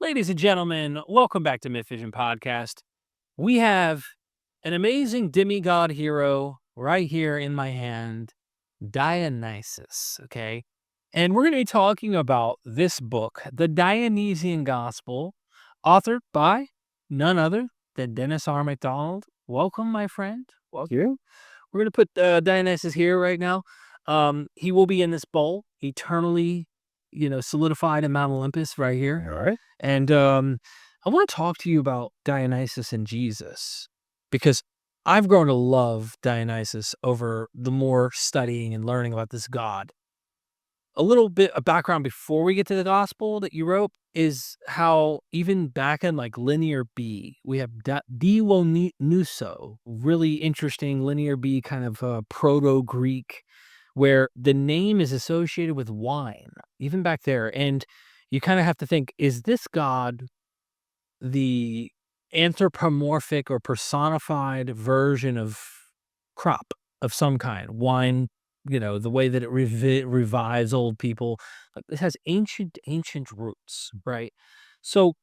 Ladies and gentlemen, welcome back to Myth Vision Podcast. We have an amazing demigod hero right here in my hand, Dionysus. Okay. And we're going to be talking about this book, the Dionysian Gospel, authored by none other than Dennis R. MacDonald. Welcome, my friend. Welcome. You? We're going to put Dionysus here right now. He will be in this bowl, eternally, solidified in Mount Olympus right here. All right. And I want to talk to you about Dionysus and Jesus because I've grown to love Dionysus over the more studying and learning about this god. A little bit of background before we get to the gospel that you wrote is how even back in like Linear B, we have Dionyso, really interesting Linear B kind of Proto-Greek, where the name is associated with wine, even back there. And you kind of have to think, is this god the anthropomorphic or personified version of crop of some kind, wine, the way that it revives old people. Like, this has ancient roots, right? So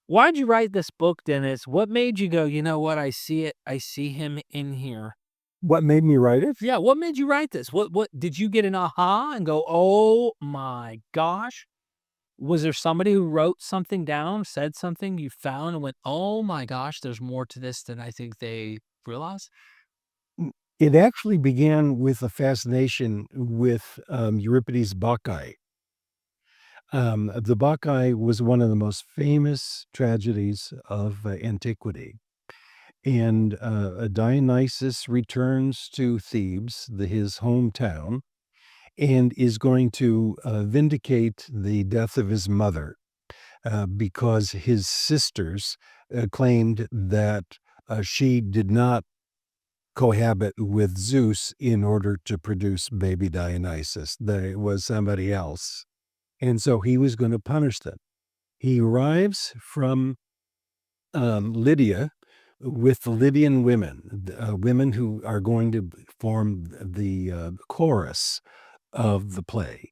why'd you write this book, Dennis? What made you go, you know what? I see it. I see him in here. What made me write it? Yeah. What made you write this? What did you get an aha and go, oh my gosh? Was there somebody who wrote something down, said something you found and went, oh my gosh, there's more to this than I think they realize? It actually began with a fascination with Euripides' Bakai. The Bakai was one of the most famous tragedies of antiquity. And Dionysus returns to Thebes, his hometown, and is going to vindicate the death of his mother because his sisters claimed that she did not cohabit with Zeus in order to produce baby Dionysus. There was somebody else. And so he was going to punish them. He arrives from Lydia with the Lydian women, women who are going to form the chorus of the play.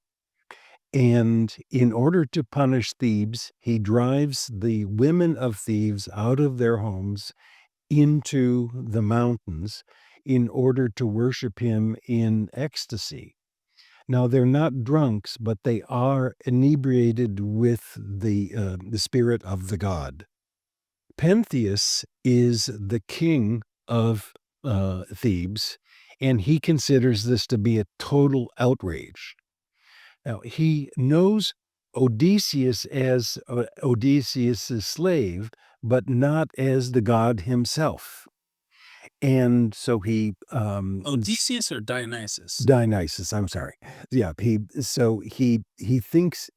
And in order to punish Thebes, he drives the women of Thebes out of their homes into the mountains in order to worship him in ecstasy. Now, they're not drunks, but they are inebriated with the spirit of the god. Pentheus is the king of Thebes, and he considers this to be a total outrage. Now, he knows Odysseus as Odysseus's slave, but not as the god himself. And so he Odysseus or Dionysus? Dionysus, I'm sorry. Yeah, he thinks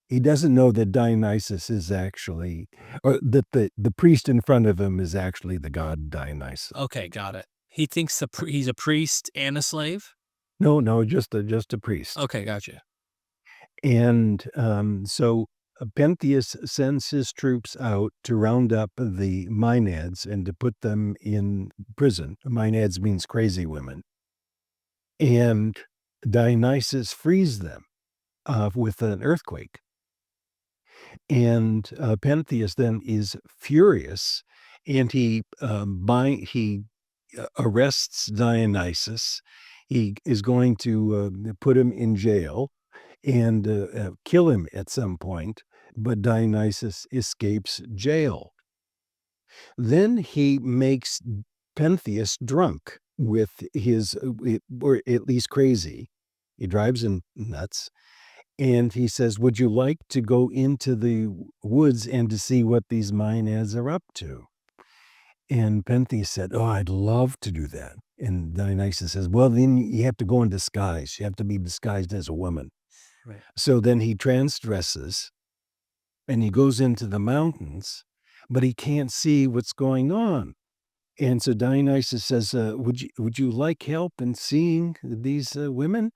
he doesn't know that Dionysus is actually, or that the priest in front of him is actually the god Dionysus. Okay, got it. He thinks he's a priest and a slave? No, just a priest. Okay, gotcha. And so Pentheus sends his troops out to round up the Maenads and to put them in prison. Maenads means crazy women. And Dionysus frees them with an earthquake. And Pentheus then is furious, and he arrests Dionysus. He is going to put him in jail and kill him at some point, but Dionysus escapes jail. Then he makes Pentheus drunk with his, or at least crazy. He drives him nuts. And he says, would you like to go into the woods and to see what these Maenads are up to? And Pentheus said, oh, I'd love to do that. And Dionysus says, well, then you have to go in disguise. You have to be disguised as a woman. Right. So then he transgresses and he goes into the mountains, but he can't see what's going on. And so Dionysus says, would you like help in seeing these women?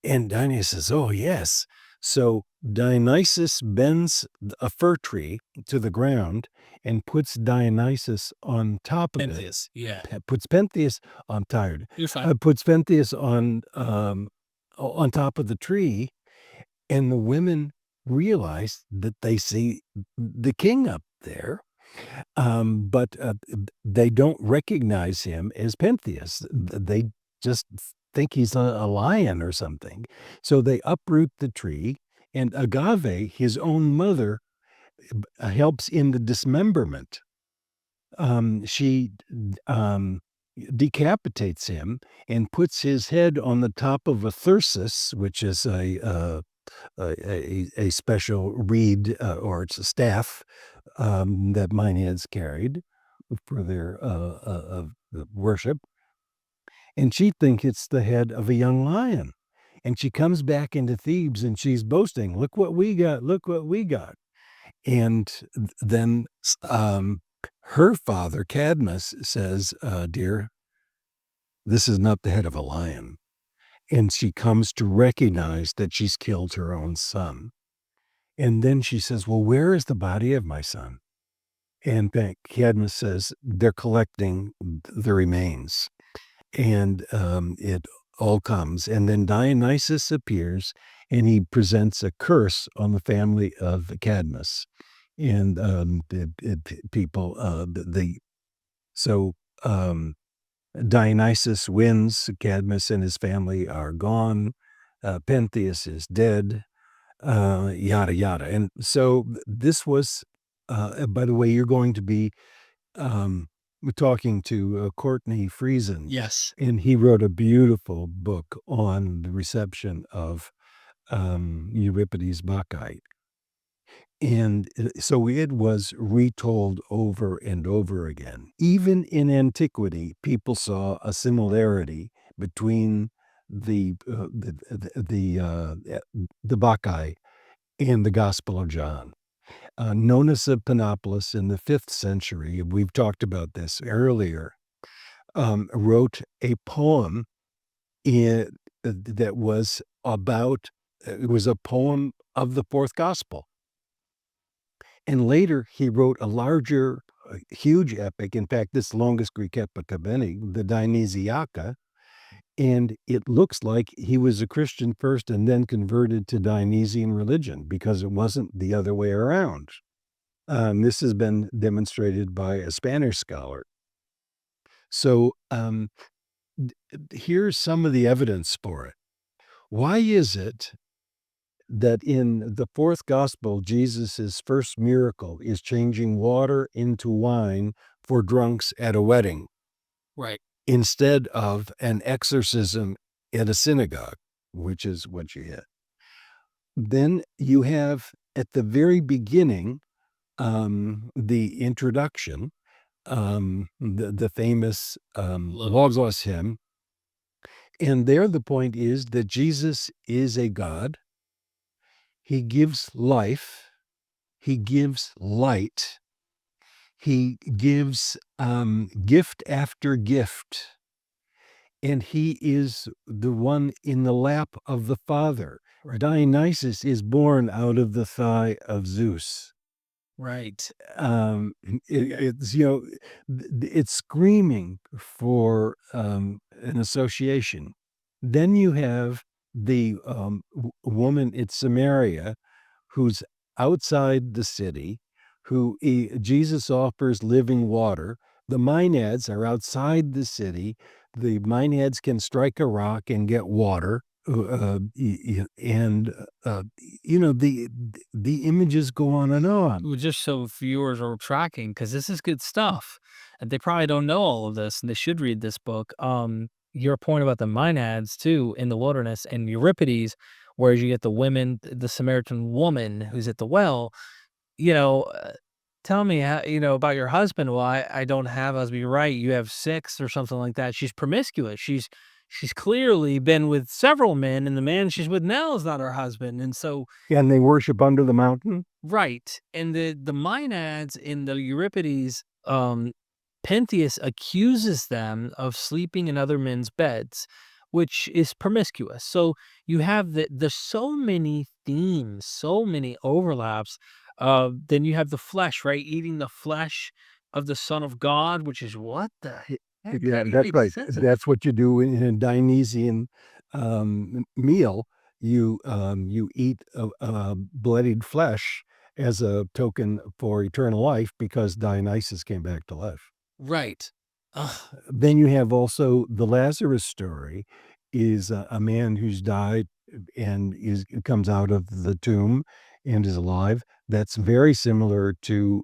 And Dionysus says, oh, yes. So Dionysus bends a fir tree to the ground and puts Dionysus on top of Pentheus, yeah. Puts Pentheus, I'm tired. You're fine. Puts Pentheus on top of the tree, and the women realize that they see the king up there, but they don't recognize him as Pentheus. They just think he's a lion or something. So they uproot the tree, and Agave, his own mother, helps in the dismemberment. She decapitates him and puts his head on the top of a thyrsus, which is a special reed, or it's a staff, that Maenads carried for their worship. And she thinks it's the head of a young lion. And she comes back into Thebes and she's boasting, "Look what we got! Look what we got!" And then her father, Cadmus, says, "Dear, this is not the head of a lion." And she comes to recognize that she's killed her own son. And then she says, "Well, where is the body of my son?" And Cadmus says, "They're collecting the remains." And it all comes. And then Dionysus appears and he presents a curse on the family of Cadmus. And people, so Dionysus wins. Cadmus and his family are gone. Pentheus is dead. Yada yada. And so this was, by the way, you're going to be talking to Courtney Friesen. Yes. And he wrote a beautiful book on the reception of Euripides' Bakai. And so it was retold over and over again. Even in antiquity, people saw a similarity between the Bakai and the Gospel of John. Nonus of Panopolis in the 5th century, we've talked about this earlier, wrote a poem that was about, it was a poem of the 4th Gospel. And later he wrote a larger, huge epic. In fact, this longest Greek epic of any, the Dionysiaca. And it looks like he was a Christian first and then converted to Dionysian religion because it wasn't the other way around. This has been demonstrated by a Spanish scholar. So here's some of the evidence for it. Why is it that in the 4th Gospel, Jesus' first miracle is changing water into wine for drunks at a wedding? Right. Instead of an exorcism at a synagogue, which is what you had. Then you have at the very beginning, the introduction, the famous Logos hymn. And there the point is that Jesus is a God. He gives life. He gives light. He gives gift after gift. And he is the one in the lap of the Father. Right. Dionysus is born out of the thigh of Zeus. Right. It's, it's screaming for an association. Then you have the woman in Samaria who's outside the city, who Jesus offers living water. The Maenads are outside the city. The Maenads can strike a rock and get water. And the images go on and on. Well, just so viewers are tracking, because this is good stuff, and they probably don't know all of this, and they should read this book. Your point about the Maenads too in the wilderness and Euripides, whereas you get the women, the Samaritan woman who's at the well, you know, tell me how, about your husband. Well, I don't have a husband. You're right. You have 6 or something like that. She's promiscuous. She's clearly been with several men, and the man she's with now is not her husband. And so, And they worship under the mountain. right. And the Maenads in the Euripides, Pentheus accuses them of sleeping in other men's beds, which is promiscuous. So you have there's so many themes, so many overlaps. Then you have the flesh, right? Eating the flesh of the Son of God, which is what the heck? Yeah, That that's makes right. sense. That's what you do in a Dionysian meal. you eat bloodied flesh as a token for eternal life because Dionysus came back to life. Right. Ugh. Then you have also the Lazarus story is a man who's died and is comes out of the tomb and is alive. That's very similar to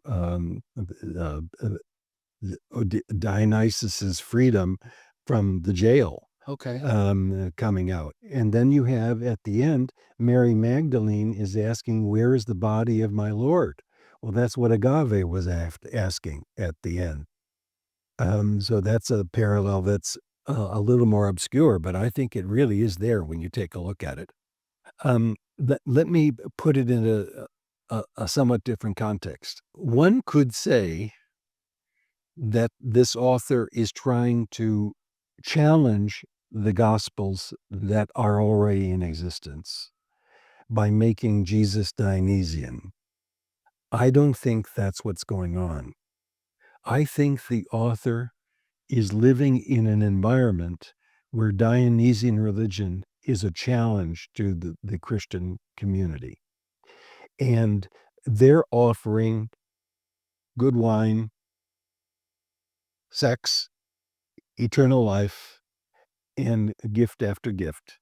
Dionysus's freedom from the jail, Okay. coming out. And then you have at the end, Mary Magdalene is asking, "Where is the body of my Lord?" Well, that's what Agave was asking at the end. So that's a parallel that's a little more obscure, but I think it really is there when you take a look at it. Let me put it in a somewhat different context. One could say that this author is trying to challenge the gospels that are already in existence by making Jesus Dionysian. I don't think that's what's going on. I think the author is living in an environment where Dionysian religion is a challenge to the Christian community. And they're offering good wine, sex, eternal life, and gift after gift.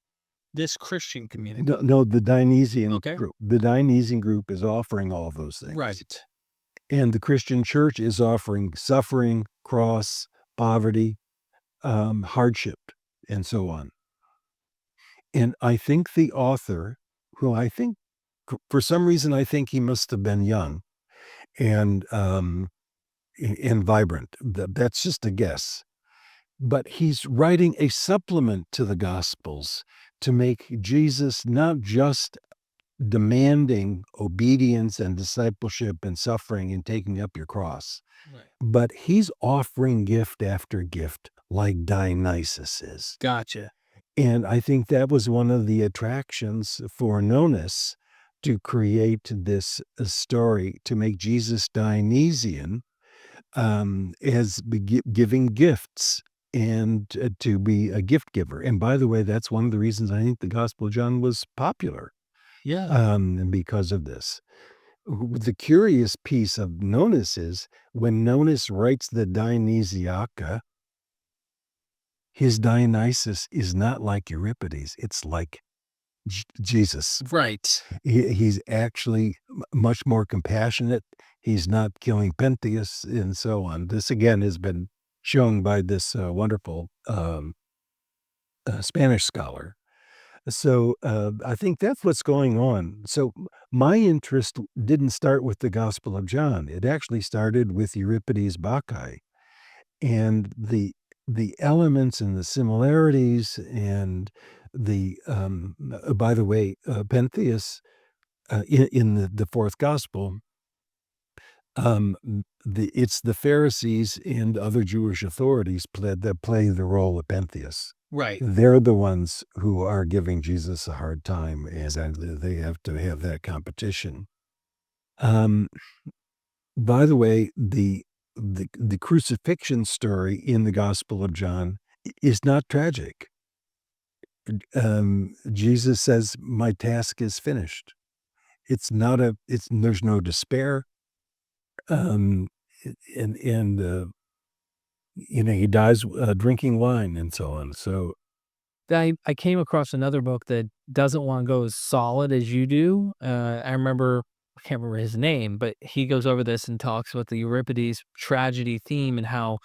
This Christian community. No, no, the Dionysian Okay. group. The Dionysian group is offering all those things. Right. And the Christian church is offering suffering, cross, poverty, hardship, and so on. And I think the author, who I think for some reason, I think he must have been young and, and vibrant. That's just a guess. But he's writing a supplement to the Gospels to make Jesus not just demanding obedience and discipleship and suffering and taking up your cross, Right. but he's offering gift after gift like Dionysus is. Gotcha. And I think that was one of the attractions for Nonus to create this story to make Jesus Dionysian, as giving gifts and to be a gift giver. And by the way, that's one of the reasons I think the Gospel of John was popular, Yeah. and because of this. The curious piece of Nonus is when Nonus writes the Dionysiaca, his Dionysus is not like Euripides. It's like Jesus. Right. He's actually much more compassionate. He's not killing Pentheus and so on. This again has been shown by this wonderful Spanish scholar. So I think that's what's going on. So my interest didn't start with the Gospel of John. It actually started with Euripides' Bakai and the elements and the similarities and by the way, Pentheus in the fourth gospel, it's the Pharisees and other Jewish authorities that play the role of Pentheus. Right. They're the ones who are giving Jesus a hard time, and they have to have that competition. Um, by the way, the crucifixion story in the Gospel of John is not tragic. Jesus says, "My task is finished." It's not there's no despair. Um, and he dies drinking wine and so on. So I came across another book that doesn't want to go as solid as you do. I remember, I can't remember his name, but he goes over this and talks about the Euripides tragedy theme and how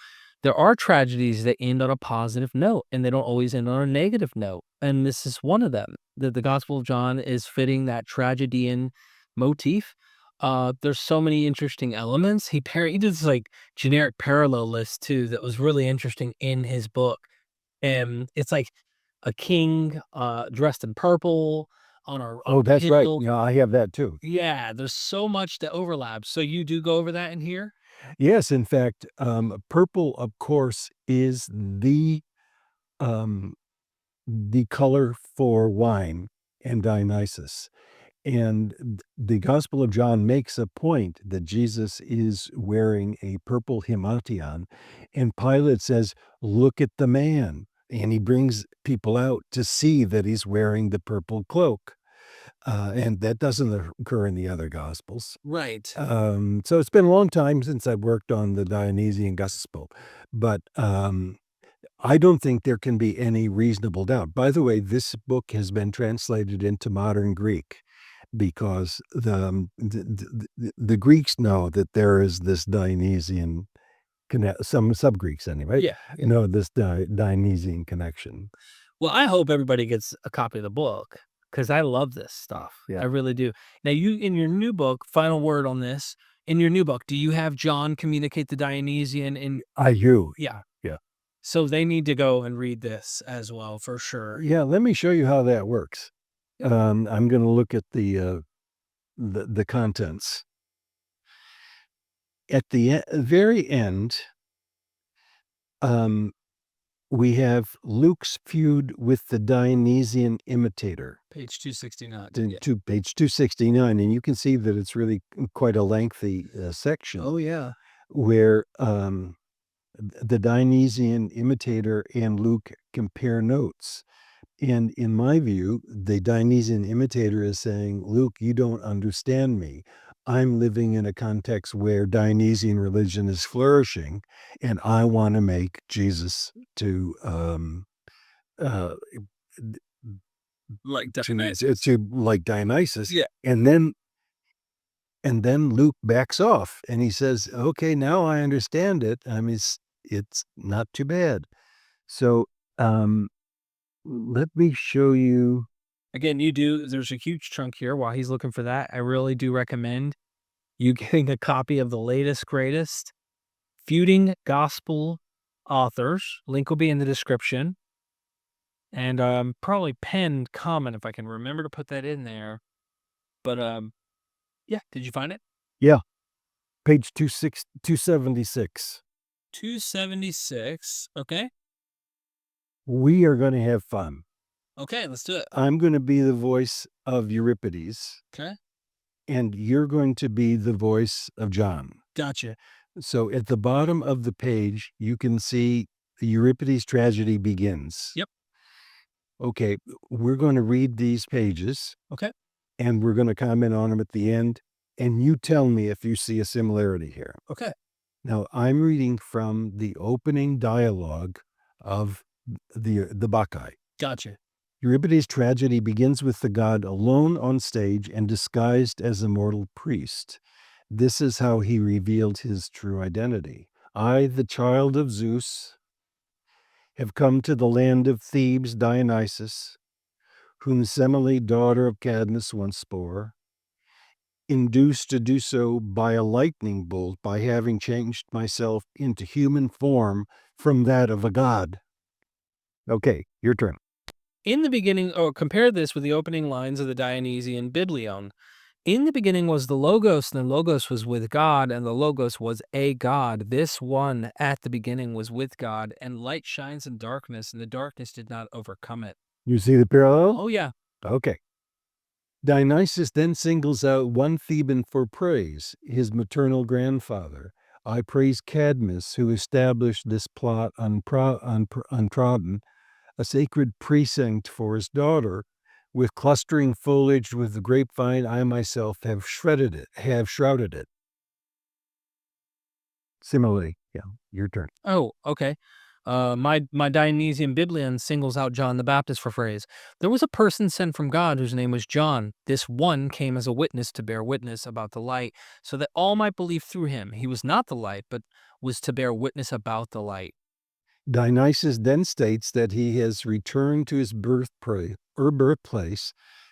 there are tragedies that end on a positive note and they don't always end on a negative note. And this is one of them. The Gospel of John is fitting that tragedian motif. There's so many interesting elements. He did this like generic parallel list too that was really interesting in his book. And it's like a king, dressed in purple on oh, a that's right. hill. Yeah, I have that too. Yeah, there's so much that overlaps. So you do go over that in here? Yes, in fact, purple, of course, is um, the color for wine and Dionysus. And the Gospel of John makes a point that Jesus is wearing a purple himation, and Pilate says, "Look at the man." and he brings people out to see that he's wearing the purple cloak. And that doesn't occur in the other Gospels. Right. So it's been a long time since I've worked on the Dionysian Gospel, but I don't think there can be any reasonable doubt. By the way, this book has been translated into modern Greek because the Greeks know that there is this Dionysian some sub-Greeks anyway, Yeah. know this Dionysian connection. Well, I hope everybody gets a copy of the book because I love this stuff. Yeah. I really do. Now, you in your new book, final word on this. In your new book, do you have John communicate the Dionysian? I do. Yeah. Yeah. So they need to go and read this as well for sure. Yeah, let me show you how that works. Yep. I'm gonna look at the contents. At the very end, we have Luke's feud with the Dionysian imitator. Page 269. To page 269, and you can see that it's really quite a lengthy section. Oh, yeah. Where the Dionysian imitator and Luke compare notes. And in my view, the Dionysian imitator is saying, Luke, you don't understand me. I'm living in a context where Dionysian religion is flourishing, and I want to make Jesus to Like Dionysus. to like Dionysus. Yeah. And then Luke backs off and he says, okay, now I understand it. I mean, it's not too bad. So let me show you. Again, there's a huge chunk here while he's looking for that. I really do recommend you getting a copy of the latest, greatest Feuding Gospel authors. Link will be in the description. And probably pinned comment if I can remember to put that in there. But yeah, did you find it? Yeah. Page 276. 276. Okay. We are going to have fun. Okay, let's do it. I'm going to be the voice of Euripides. Okay. And you're going to be the voice of John. Gotcha. So at the bottom of the page, you can see the Euripides tragedy begins. Yep. Okay, we're going to read these pages. Okay. And we're going to comment on them at the end. And you tell me if you see a similarity here. Okay. Now, I'm reading from the opening dialogue of the Bakai. Gotcha. Euripides' tragedy begins with the god alone on stage and disguised as a mortal priest. This is how he revealed his true identity. I, the child of Zeus, have come to the land of Thebes, Dionysus, whom Semele, daughter of Cadmus, once bore, induced to do so by a lightning bolt, by having changed myself into human form from that of a god. Okay, your turn. In the beginning, or compare this with the opening lines of the Dionysian Biblion. In the beginning was the Logos, and the Logos was with God, and the Logos was a God. This one at the beginning was with God, and light shines in darkness, and the darkness did not overcome it. You see the parallel? Oh, yeah. Okay. Dionysus then singles out one Theban for praise, his maternal grandfather. I praise Cadmus, who established this plot untrodden, a sacred precinct for his daughter. With clustering foliage with the grapevine, I myself have shrouded it. Similarly, yeah, your turn. Oh, okay. My Dionysian Biblion singles out John the Baptist for praise. There was a person sent from God whose name was John. This one came as a witness to bear witness about the light, so that all might believe through him. He was not the light, but was to bear witness about the light. Dionysus then states that he has returned to his birthplace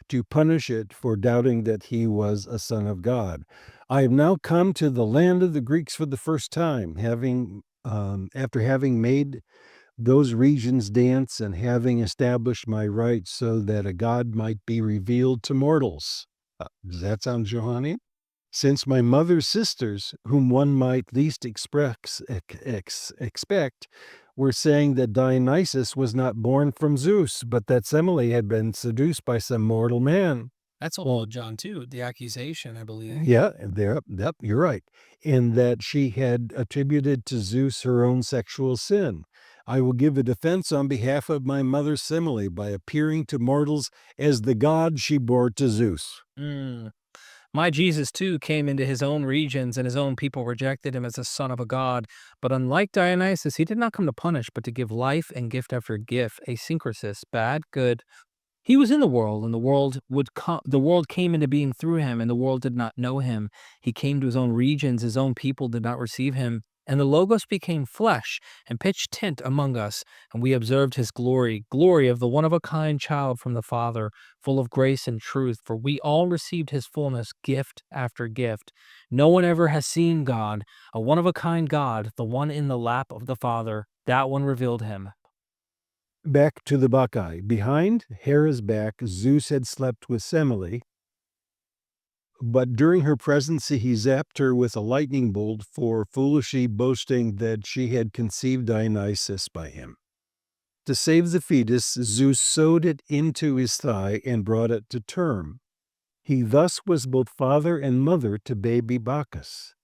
to punish it for doubting that he was a son of God. I have now come to the land of the Greeks for the first time, after having made those regions dance and having established my right so that a god might be revealed to mortals. Does that sound Johannine? Since my mother's sisters, whom one might least expect, were saying that Dionysus was not born from Zeus, but that Semele had been seduced by some mortal man. That's all John too, the accusation, I believe. Yeah, yep, you're right. And that she had attributed to Zeus her own sexual sin. I will give a defense on behalf of my mother Semele by appearing to mortals as the god she bore to Zeus. Mm. My Jesus, too, came into his own regions, and his own people rejected him as the son of a god. But unlike Dionysus, he did not come to punish, but to give life and gift after gift, a synchrosis, bad, good. He was in the world, and the world came into being through him, and the world did not know him. He came to his own regions, his own people did not receive him. And the Logos became flesh and pitched tent among us, and we observed his glory, glory of the one-of-a-kind child from the Father, full of grace and truth. For we all received his fullness, gift after gift. No one ever has seen God, a one-of-a-kind God, the one in the lap of the Father. That one revealed him. Back to the Bakai. Behind Hera's back, Zeus had slept with Semele, but during her pregnancy, he zapped her with a lightning bolt for foolishly boasting that she had conceived Dionysus by him. To save the fetus, Zeus sewed it into his thigh and brought it to term. He thus was both father and mother to baby Bacchus.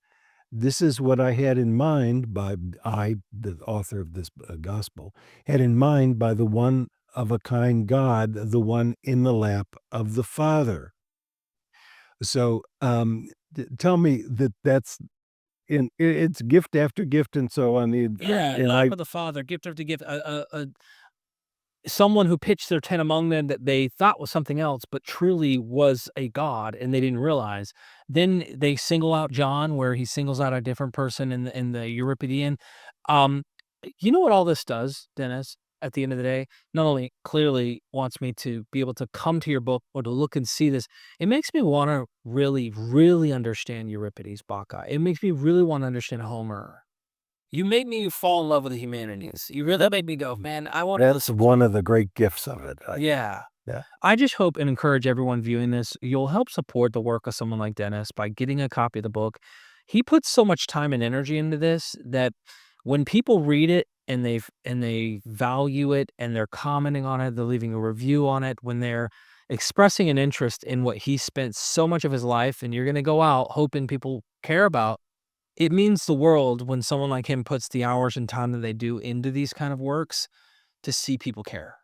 This is what I had in mind the author of this gospel, had in mind by the one of a kind God, the one in the lap of the Father. So tell me that's it's gift after gift and so on. Lap of the Father, gift after gift. Someone who pitched their tent among them that they thought was something else, but truly was a god, and they didn't realize. Then they single out John, where he singles out a different person in the Euripidean. Um, you know what all this does, Dennis? At the end of the day, not only clearly wants me to be able to come to your book or to look and see this, it makes me want to really, really understand Euripides, Bakai. It makes me really want to understand Homer. You made me fall in love with the humanities. You really made me go, man, I want to That's one of the great gifts of it. Yeah. Yeah. I just hope and encourage everyone viewing this, you'll help support the work of someone like Dennis by getting a copy of the book. He puts so much time and energy into this that when people read it and they value it and they're commenting on it, they're leaving a review on it, when they're expressing an interest in what he spent so much of his life, and you're going to go out hoping people care about, it means the world when someone like him puts the hours and time that they do into these kind of works to see people care.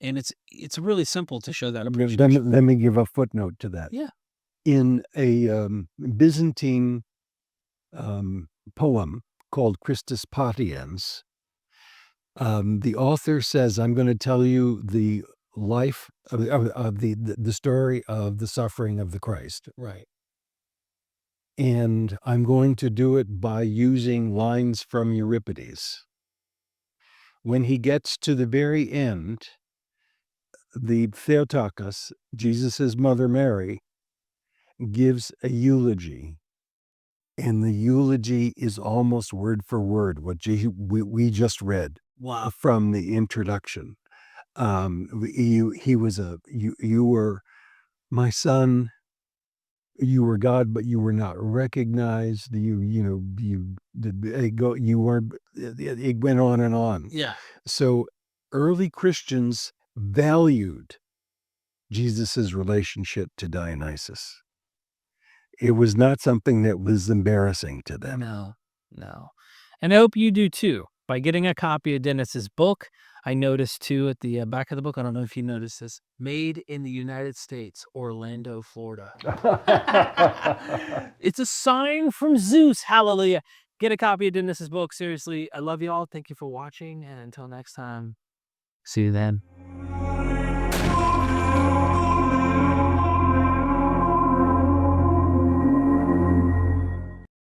And it's really simple to show that appreciation. Let me give a footnote to that. Yeah. In a Byzantine poem called Christus Patiens, the author says, I'm going to tell you the life of the story of the suffering of the Christ. Right. And I'm going to do it by using lines from Euripides. When he gets to the very end, the Theotokos, Jesus' mother Mary, gives a eulogy. And the eulogy is almost word for word what we just read. Wow. From the introduction. You were my son. You were God, but you were not recognized. You weren't. It went on and on. Yeah. So early Christians valued Jesus's relationship to Dionysus. It was not something that was embarrassing to them. No. And I hope you do too. By getting a copy of Dennis's book, I noticed too at the back of the book, I don't know if you noticed this, made in the United States, Orlando, Florida. It's a sign from Zeus. Hallelujah. Get a copy of Dennis's book. Seriously, I love you all. Thank you for watching. And until next time, see you then.